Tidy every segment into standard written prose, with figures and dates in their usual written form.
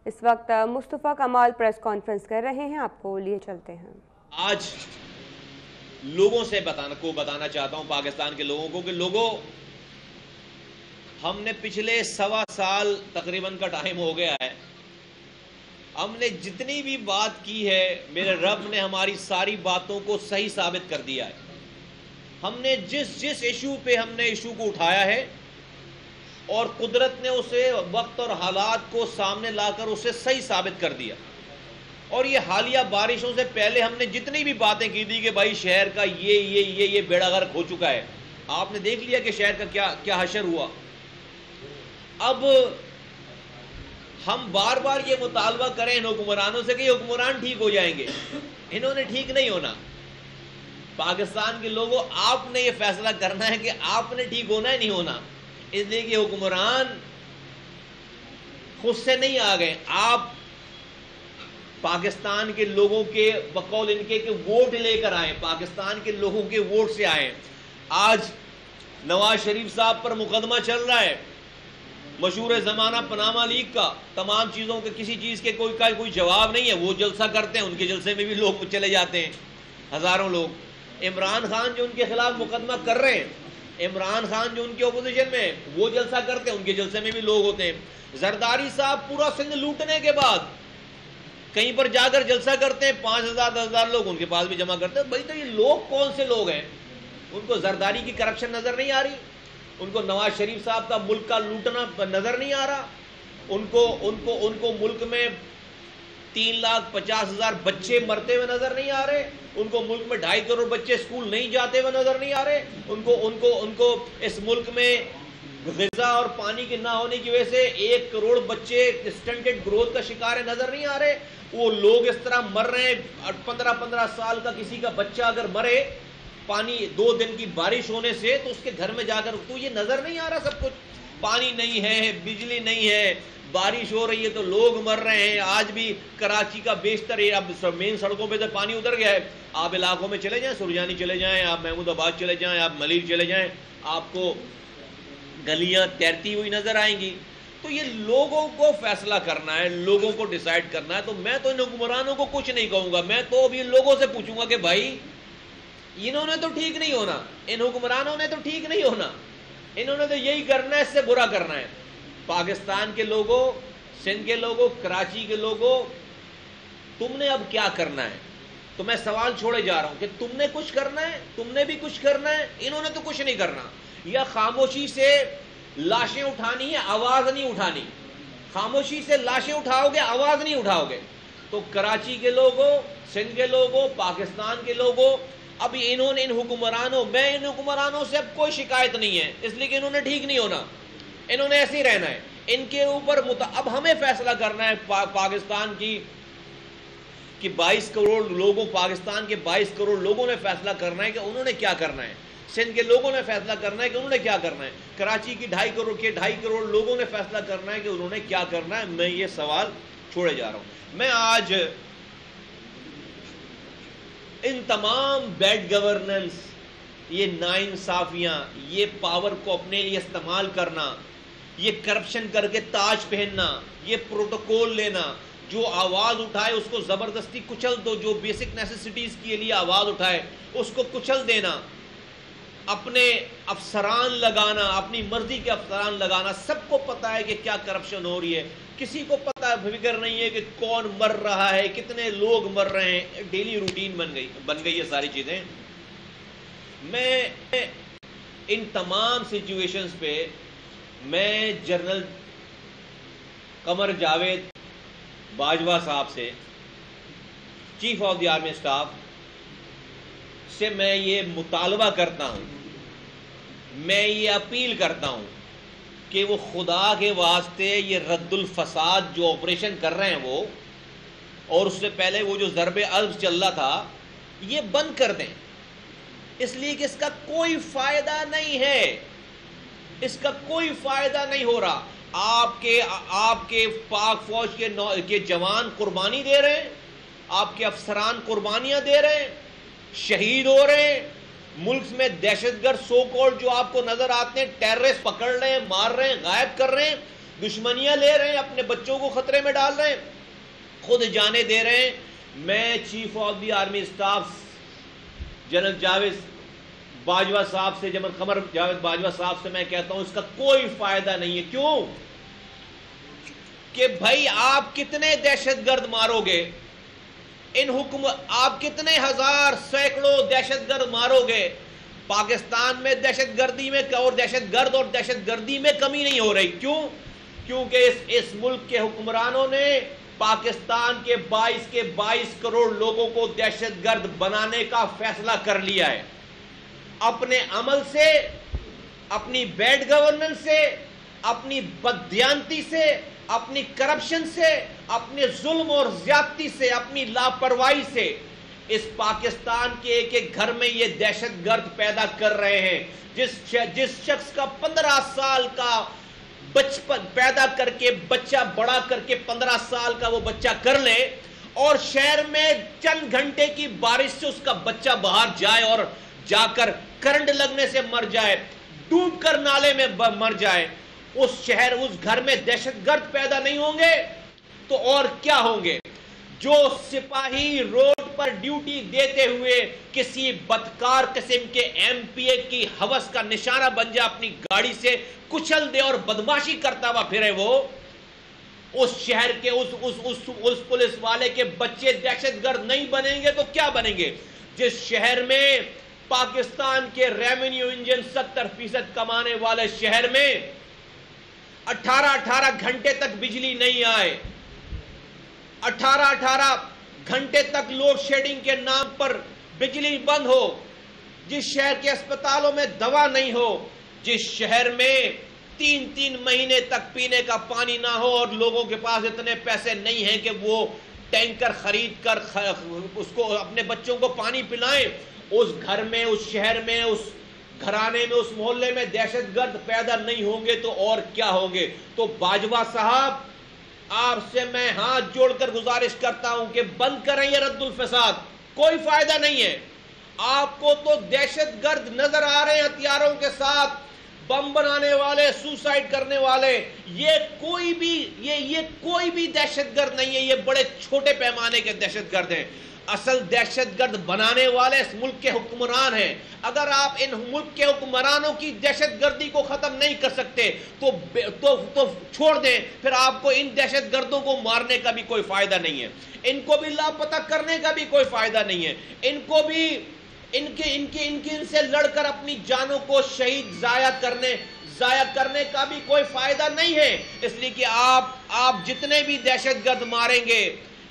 اس وقت مصطفیٰ کمال press conference کر رہے ہیں، آپ کو لیے چلتے ہیں۔ آج لوگوں سے بتانا چاہتا ہوں، پاکستان کے لوگوں کو، کہ لوگوں، ہم نے پچھلے سوا سال تقریباً کا ٹائم ہو گیا ہے، ہم نے جتنی بھی بات کی ہے، میرے رب نے ہماری ساری باتوں کو صحیح ثابت کر دیا ہے۔ ہم نے جس ایشو پہ ہم نے ایشو کو اٹھایا ہے، اور قدرت نے اسے وقت اور حالات کو سامنے لا کر اسے صحیح ثابت کر دیا۔ اور یہ حالیہ بارشوں سے پہلے ہم نے جتنی بھی باتیں کی تھی کہ بھائی شہر کا یہ بیڑا غرق ہو چکا ہے، آپ نے دیکھ لیا کہ شہر کا کیا حشر ہوا۔ اب ہم بار بار یہ مطالبہ کریں ان حکمرانوں سے کہ یہ حکمران ٹھیک ہو جائیں گے، انہوں نے ٹھیک نہیں ہونا۔ پاکستان کے لوگوں، آپ نے یہ فیصلہ کرنا ہے کہ آپ نے ٹھیک ہونا ہے، نہیں ہونا، اس لیے کہ حکمران خود سے نہیں آ گئے، آپ پاکستان کے لوگوں کے بقول ان کے کہ ووٹ لے کر آئے، پاکستان کے لوگوں کے ووٹ سے آئے۔ آج نواز شریف صاحب پر مقدمہ چل رہا ہے، مشہور زمانہ پاناما لیک کا، تمام چیزوں کے کسی چیز کے کوئی جواب نہیں ہے، وہ جلسہ کرتے ہیں، ان کے جلسے میں بھی لوگ چلے جاتے ہیں، ہزاروں لوگ۔ عمران خان جو ان کے خلاف مقدمہ کر رہے ہیں، عمران خان جو ان کے اپوزیشن میں، وہ جلسہ کرتے ہیں، ان کے جلسے میں بھی لوگ ہوتے ہیں۔ زرداری صاحب پورا سندھ لوٹنے کے بعد کہیں پر جا کر جلسہ کرتے ہیں، 5,000 10,000 لوگ ان کے پاس بھی جمع کرتے ہیں۔ بھائی تو یہ لوگ کون سے لوگ ہیں؟ ان کو زرداری کی کرپشن نظر نہیں آ رہی، ان کو نواز شریف صاحب کا ملک کا لوٹنا نظر نہیں آ رہا، ان کو ملک میں 3,50,000 بچے مرتے ہوئے نظر نہیں آ رہے، ان کو ملک میں 2.5 کروڑ بچے اسکول نہیں جاتے ہوئے نظر نہیں آ رہے، ان کو اس ملک میں غذا اور پانی کے نہ ہونے کی وجہ سے 1 کروڑ بچے اسٹنٹڈ گروتھ کا شکار نظر نہیں آ رہے۔ وہ لوگ اس طرح مر رہے ہیں، 15 سال کا کسی کا بچہ اگر مرے پانی 2 دن کی بارش ہونے سے، تو اس کے گھر میں جا کر تو یہ نظر نہیں آ رہا سب کچھ۔ پانی نہیں ہے، بجلی نہیں ہے، بارش ہو رہی ہے تو لوگ مر رہے ہیں۔ آج بھی کراچی کا بیشتر اب مین سڑکوں پہ تو پانی اتر گیا ہے، آپ علاقوں میں چلے جائیں، سرجانی چلے جائیں، آپ محمود آباد چلے جائیں، آپ ملیر چلے جائیں، آپ کو گلیاں تیرتی ہوئی نظر آئیں گی۔ تو یہ لوگوں کو فیصلہ کرنا ہے، لوگوں کو ڈیسائیڈ کرنا ہے۔ تو میں تو ان حکمرانوں کو کچھ نہیں کہوں گا، میں تو ابھی لوگوں سے پوچھوں گا کہ بھائی انہوں نے تو ٹھیک نہیں ہونا، ان حکمرانوں نے تو ٹھیک نہیں ہونا، انہوں نے تو یہی کرنا ہے، اس سے برا کرنا ہے۔ پاکستان کے لوگوں، سندھ کے لوگوں، کراچی کے لوگوں، تم نے اب کیا کرنا ہے؟ تو میں سوال چھوڑے جا رہا ہوں کہ تم نے کچھ کرنا ہے، تم نے بھی کچھ کرنا ہے، انہوں نے تو کچھ نہیں کرنا۔ یا خاموشی سے لاشیں اٹھانی ہے، آواز نہیں اٹھانی، خاموشی سے لاشیں اٹھاؤ گے، آواز نہیں اٹھاؤ گے۔ تو کراچی کے لوگوں، سندھ کے لوگوں، پاکستان کے لوگوں، اب انہوں نے ان حکمرانوں سے اب کوئی شکایت نہیں ہے، اس لیے کہ انہوں نے ٹھیک نہیں ہونا، انہوں نے ایسے ہی رہنا ہے، ان کے اوپر اب ہمیں فیصلہ کرنا ہے پاکستان کی کہ 22 کروڑ لوگوں، پاکستان کے 22 کروڑ لوگوں نے فیصلہ کرنا ہے کہ انہوں نے کیا کرنا ہے، سندھ کے لوگوں نے فیصلہ کرنا ہے کہ انہوں نے کیا کرنا ہے، کراچی کی 2.5 کروڑ لوگوں نے فیصلہ کرنا ہے کہ انہوں نے کیا کرنا ہے۔ میں یہ سوال چھوڑے جا رہا ہوں۔ میں آج ان تمام بیڈ گورننس، یہ ناانصافیاں، یہ پاور کو اپنے لیے استعمال کرنا، یہ کرپشن کر کے تاج پہننا، یہ پروٹوکول لینا، جو آواز اٹھائے اس کو زبردستی کچل دو، جو بیسک نیسیسٹیز کے لیے آواز اٹھائے اس کو کچل دینا، اپنے افسران لگانا، اپنی مرضی کے افسران لگانا، سب کو پتا ہے کہ کیا کرپشن ہو رہی ہے، کسی کو پتا ہے، فکر نہیں ہے کہ کون مر رہا ہے، کتنے لوگ مر رہے ہیں، ڈیلی روٹین بن گئی یہ ساری چیزیں۔ میں ان تمام سچویشنز پہ میں جنرل قمر جاوید باجوہ صاحب سے، chief of the army staff سے میں یہ مطالبہ کرتا ہوں، میں یہ اپیل کرتا ہوں کہ وہ خدا کے واسطے یہ رد الفساد جو آپریشن کر رہے ہیں وہ، اور اس سے پہلے وہ جو ضرب عرض چل رہا تھا، یہ بند کر دیں، اس لیے کہ اس کا کوئی فائدہ نہیں ہے، اس کا کوئی فائدہ نہیں ہو رہا۔ آپ کے پاک فوج کے جوان قربانی دے رہے ہیں، آپ کے افسران قربانیاں دے رہے ہیں، شہید ہو رہے ہیں، ملک میں دہشت گرد سو کالڈ جو آپ کو نظر آتے ہیں، ٹیررسٹ پکڑ رہے ہیں، مار رہے ہیں، غائب کر رہے ہیں، دشمنیاں لے رہے ہیں، اپنے بچوں کو خطرے میں ڈال رہے ہیں، خود جانے دے رہے ہیں۔ میں chief of the army staff general Javed Bajwa صاحب سے، جنرل قمر جاوید باجوہ صاحب سے میں کہتا ہوں اس کا کوئی فائدہ نہیں ہے۔ کیوں کہ بھائی آپ کتنے دہشت گرد مارو گے، آپ کتنے ہزار سینکڑوں دہشت گرد مارو گے، پاکستان میں دہشت گردی میں اور دہشت گرد اور دہشت گردی میں کمی نہیں ہو رہی۔ کیوں؟ کیونکہ اس ملک کے حکمرانوں نے پاکستان کے 22 کروڑ لوگوں کو دہشت گرد بنانے کا فیصلہ کر لیا ہے، اپنے عمل سے، اپنی بیڈ گورننس سے، اپنی بددیانتی سے، اپنی کرپشن سے، اپنے ظلم اور زیادتی سے، اپنی لاپرواہی سے اس پاکستان کے ایک ایک گھر میں یہ دہشت گرد پیدا کر رہے ہیں۔ جس شخص کا 15 سال کا بچپن پیدا کر کے بچہ بڑا کر کے 15 سال کا وہ بچہ کر لے اور شہر میں چند گھنٹے کی بارش سے اس کا بچہ باہر جائے اور جا کر کرنٹ لگنے سے مر جائے، ڈوب کر نالے میں مر جائے، اس گھر میں دہشت گرد پیدا نہیں ہوں گے تو اور کیا ہوں گے؟ جو سپاہی روڈ پر ڈیوٹی دیتے ہوئے کسی بدکار قسم کے ایم پی اے کی ہوس کا نشانہ بن جائے، اپنی گاڑی سے کچل دے اور بدماشی کرتا ہوا پھرے، وہ اس شہر کے اس پولیس والے کے بچے دہشت گرد نہیں بنیں گے تو کیا بنیں گے؟ جس شہر میں پاکستان کے ریونیو انجن 70% کمانے والے شہر میں 18 گھنٹے تک بجلی نہیں آئے، 18 گھنٹے تک لوڈ شیڈنگ کے نام پر بجلی بند ہو، جس شہر کے اسپتالوں میں دوا نہیں ہو، جس شہر میں 3 مہینے تک پینے کا پانی نہ ہو اور لوگوں کے پاس اتنے پیسے نہیں ہیں کہ وہ ٹینکر خرید کر اس کو اپنے بچوں کو پانی پلائیں، اس گھر میں، اس شہر میں، اس گھرانے میں، اس محلے میں دہشت گرد پیدا نہیں ہوں گے تو اور کیا ہوں گے؟ تو باجوہ صاحب، آپ سے میں ہاتھ جوڑ کر گزارش کرتا ہوں کہ بند کریں یہ رد الفساد، کوئی فائدہ نہیں ہے۔ آپ کو تو دہشت گرد نظر آ رہے ہیں ہتھیاروں کے ساتھ، بم بنانے والے، سوسائڈ کرنے والے، یہ کوئی بھی دہشت گرد نہیں ہے، یہ بڑے چھوٹے پیمانے کے دہشت گرد ہیں۔ اصل دہشت گرد بنانے والے اس ملک کے حکمران ہیں۔ اگر آپ ان ملک کے حکمرانوں کی دہشت گردی کو ختم نہیں کر سکتے تو چھوڑ دیں، پھر آپ کو ان دہشت گردوں کو مارنے کا بھی کوئی فائدہ نہیں ہے، ان کو بھی لاپتہ کرنے کا بھی کوئی فائدہ نہیں ہے، ان کو بھی ان سے لڑ کر اپنی جانوں کو شہید ضائع کرنے کا بھی کوئی فائدہ نہیں ہے۔ اس لیے کہ آپ جتنے بھی دہشت گرد ماریں گے،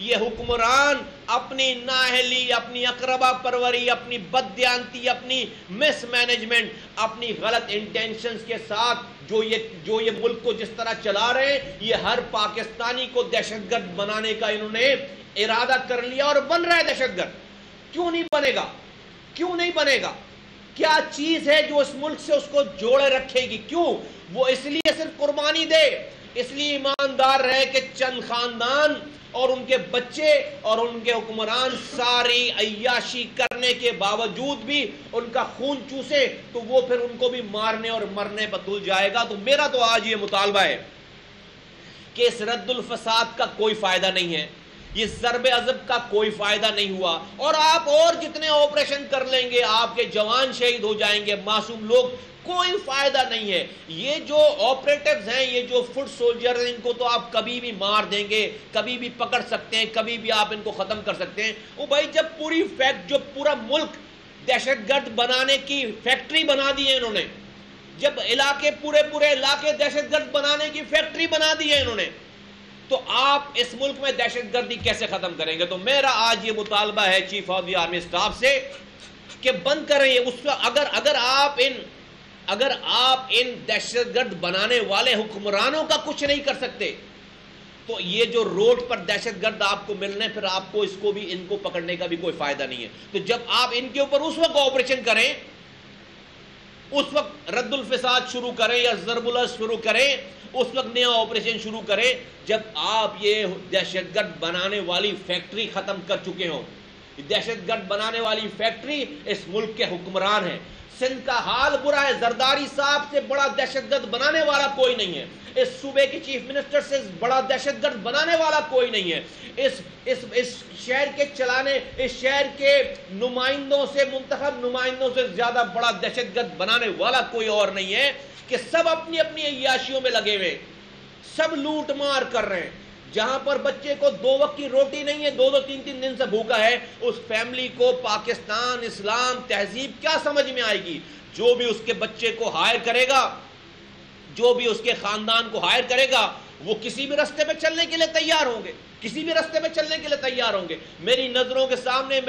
یہ حکمران اپنی نااہلی، اپنی اقربا پروری، اپنی بددیانتی، اپنی مس مینجمنٹ، اپنی غلط انٹینشنز کے ساتھ جو یہ ملک کو جس طرح چلا رہے ہیں، یہ ہر پاکستانی کو دہشت گرد بنانے کا انہوں نے ارادہ کر لیا اور بن رہا ہے دہشت گرد۔ کیوں نہیں بنے گا؟ کیوں نہیں بنے گا؟ کیا چیز ہے جو اس ملک سے اس کو جوڑے رکھے گی؟ کیوں؟ وہ اس لیے صرف قربانی دے، اس لیے ایماندار رہے کہ چند خاندان اور ان کے بچے اور ان کے حکمران ساری عیاشی کرنے کے باوجود بھی ان کا خون چوسے تو وہ پھر ان کو بھی مارنے اور مرنے پر تل جائے گا۔ تو میرا تو آج یہ مطالبہ ہے کہ اس رد الفساد کا کوئی فائدہ نہیں ہے، یہ ضرب عضب کا کوئی فائدہ نہیں ہوا، اور آپ اور جتنے آپریشن کر لیں گے، آپ کے جوان شہید ہو جائیں گے، معصوم لوگ، کوئی فائدہ نہیں ہے۔ یہ جو آپریٹیوز ہیں، یہ جو فٹ سولجر ہیں، ان کو تو آپ کبھی بھی مار دیں گے، کبھی بھی پکڑ سکتے ہیں، کبھی بھی آپ ان کو ختم کر سکتے ہیں۔ وہ بھائی جب جو پورا ملک دہشت گرد بنانے کی فیکٹری بنا دی ہے انہوں نے، جب پورے علاقے دہشت گرد بنانے کی فیکٹری بنا دی ہے انہوں نے، تو آپ اس ملک میں دہشت گردی کیسے ختم کریں گے؟ تو میرا آج یہ مطالبہ ہے chief of the army staff سے کہ بند کریں یہ۔ اگر آپ ان دہشت گرد بنانے والے حکمرانوں کا کچھ نہیں کر سکتے تو یہ جو روڈ پر دہشت گرد آپ کو ملنے، پھر آپ کو ان کو پکڑنے کا بھی کوئی فائدہ نہیں ہے۔ تو جب آپ ان کے اوپر اس وقت آپریشن کریں، اس وقت رد الفساد شروع کریں یا ضرب العضب شروع کریں، اس وقت نیا آپریشن شروع کریں جب آپ یہ دہشت گرد بنانے والی فیکٹری ختم کر چکے ہوں۔ دہشت گرد بنانے والی فیکٹری اس ملک کے حکمران ہیں، سندھ کا حال برا ہے. زرداری صاحب سے بڑا دہشت گرد بنانے والا کوئی نہیں ہے. اس صوبے کے چیف منسٹر سے بڑا دہشت گرد بنانے والا کوئی نہیں ہے. اس شہر کے اس شہر کے نمائندوں سے, منتخب نمائندوں سے زیادہ بڑا دہشت گرد بنانے والا کوئی اور نہیں ہے. کہ سب اپنی اپنی عیاشیوں میں لگے ہوئے, سب لوٹ مار کر رہے ہیں. جہاں پر بچے کو 2 وقت کی روٹی نہیں ہے, 2 3 دن سے بھوکا ہے, اس فیملی کو پاکستان, اسلام, تہذیب کیا سمجھ میں آئے گی؟ جو بھی اس کے بچے کو ہائر کرے گا, جو بھی اس کے خاندان کو ہائر کرے گا, وہ کسی بھی رستے پہ چلنے کے لیے تیار ہوں گے, کسی بھی رستے پہ چلنے کے لیے تیار ہوں گے. میری نظروں کے سامنے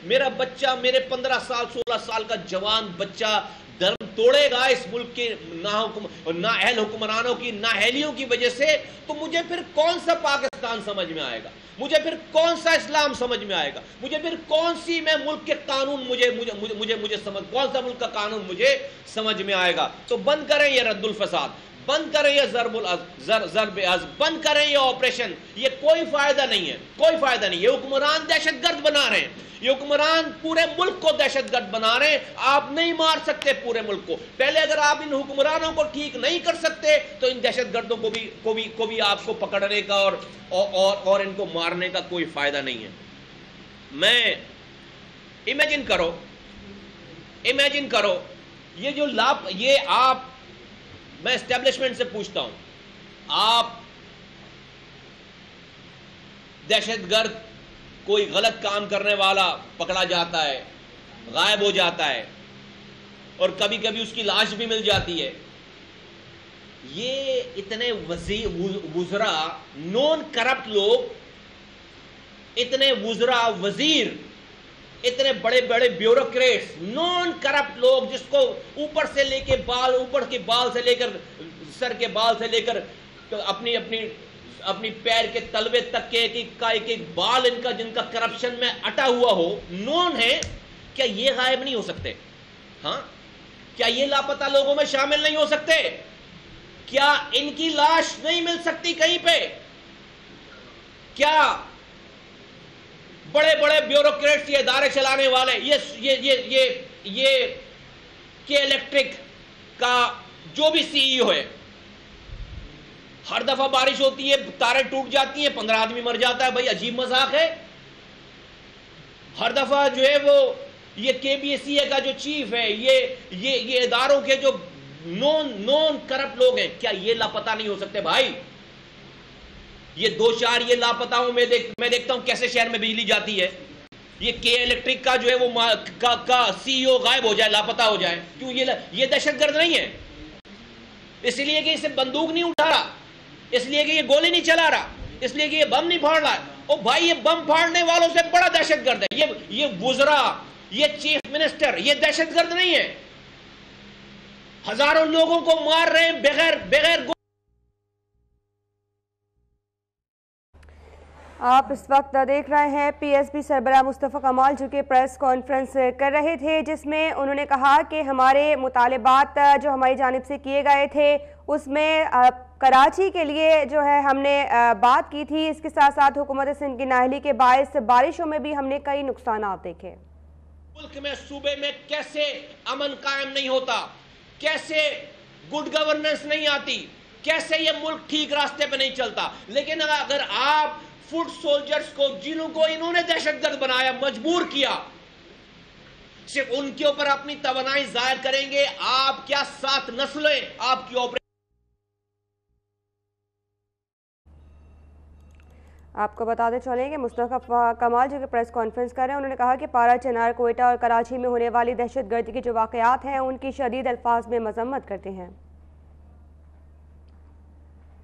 میرا بچہ, میرے 15 سال 16 سال کا جوان بچہ دھرم توڑے گا اس ملک کے نااہل حکمرانوں کی نااہلیوں کی وجہ سے, تو مجھے پھر کون سا پاکستان سمجھ میں آئے گا؟ مجھے پھر کون سا اسلام سمجھ میں آئے گا؟ مجھے پھر کون سی میں ملک کے قانون کون سا ملک کا قانون مجھے سمجھ میں آئے گا؟ تو بند کریں یہ رد الفساد, بند کریں یہ ضرب عزم, بند کریں یہ آپریشن. یہ کوئی فائدہ نہیں ہے, کوئی فائدہ نہیں. یہ حکمران دہشت گرد بنا رہے ہیں, یہ حکمران پورے ملک کو دہشت گرد بنا رہے ہیں. آپ نہیں مار سکتے پورے ملک کو. پہلے اگر آپ ان حکمرانوں کو ٹھیک نہیں کر سکتے تو ان دہشت گردوں کو بھی آپ کو پکڑنے کا اور ان کو مارنے کا کوئی فائدہ نہیں ہے. میں امیجن کرو یہ آپ, میں اسٹیبلشمنٹ سے پوچھتا ہوں, آپ دہشت گرد کوئی غلط کام کرنے والا پکڑا جاتا ہے, غائب ہو جاتا ہے, اور کبھی کبھی اس کی لاش بھی مل جاتی ہے. یہ اتنے وزراء, نون کرپٹ لوگ, اتنے وزراء, وزیر, اتنے بڑے بڑے بیوروکریٹس, نون کرپٹ لوگ, جس کو اوپر سے لے کے بال, اوپر کے بال سے لے کر, سر کے بال سے لے کر اپنی پیر کے تلوے تک کے ایک بال جن کا کرپشن میں اٹا ہوا ہو, نون ہے. کیا یہ غائب نہیں ہو سکتے؟ ہاں, کیا یہ لاپتہ لوگوں میں شامل نہیں ہو سکتے؟ کیا ان کی لاش نہیں مل سکتی کہیں پہ؟ کیا بڑے بڑے بیوروکریٹس, یہ ادارے چلانے والے, یہ کے الیکٹرک کا جو بھی سی ای او ہے, ہر دفعہ بارش ہوتی ہے تاریں ٹوٹ جاتی ہیں, 15 آدمی مر جاتا ہے. بھائی عجیب مذاق ہے. ہر دفعہ جو ہے وہ یہ کے بی ایس سی کا جو چیف ہے, یہ اداروں کے جو نون کرپٹ لوگ ہیں, کیا یہ لاپتہ نہیں ہو سکتے بھائی؟ یہ 2-4 یہ لاپتہ ہوں. میں دیکھتا ہوں کیسے شہر میں بجلی جاتی ہے. یہ کے الیکٹرک کا جو ہے وہ کا سی ای او غائب ہو جائے, لاپتہ ہو جائے. کیوں؟ یہ دہشت گرد نہیں ہے. اس لیے کہ اسے بندوق نہیں اٹھا رہا, اس لیے کہ یہ گولی نہیں چلا رہا, اس لیے کہ یہ بم نہیں پھاڑ رہا. او بھائی, یہ بم پھاڑنے والوں سے بڑا دہشت گرد ہے. یہ وزراء, یہ چیف منسٹر, یہ دہشت گرد نہیں ہے. ہزاروں لوگوں کو مار رہے ہیں بغیر آپ اس وقت دیکھ رہے ہیں پی ایس بی سربراہ مصطفیٰ کمال جو کہ پریس کانفرنس کر رہے تھے, جس میں انہوں نے کہا کہ ہمارے مطالبات جو ہماری جانب سے کیے گئے تھے اس میں کراچی کے لیے جو ہے ہم نے بات کی تھی. اس کے ساتھ ساتھ حکومت سندھ کی نااہلی کے باعث بارشوں میں بھی ہم نے کئی نقصانات دیکھے. ملک میں, صوبے میں کیسے امن قائم نہیں ہوتا, کیسے گڈ گورننس نہیں آتی, کیسے یہ ملک ٹھیک راستے پہ نہیں چلتا. لیکن اگر آپ فوٹ سولجرز کو, جنہوں کو انہوں نے دہشت گرد بنایا, مجبور کیا, صرف ان کے اوپر اپنی توانائی ظاہر کریں گے, آپ کیا 7 نسلیں آپ کی آپریشن. آپ کو بتاتے چلیں کہ مصطفیٰ کمال جو کہ پریس کانفرنس کر رہے ہیں, انہوں نے کہا کہ پارا, چنار, کوئٹہ اور کراچی میں ہونے والی دہشت گردی کے جو واقعات ہیں ان کی شدید الفاظ میں مذمت کرتے ہیں.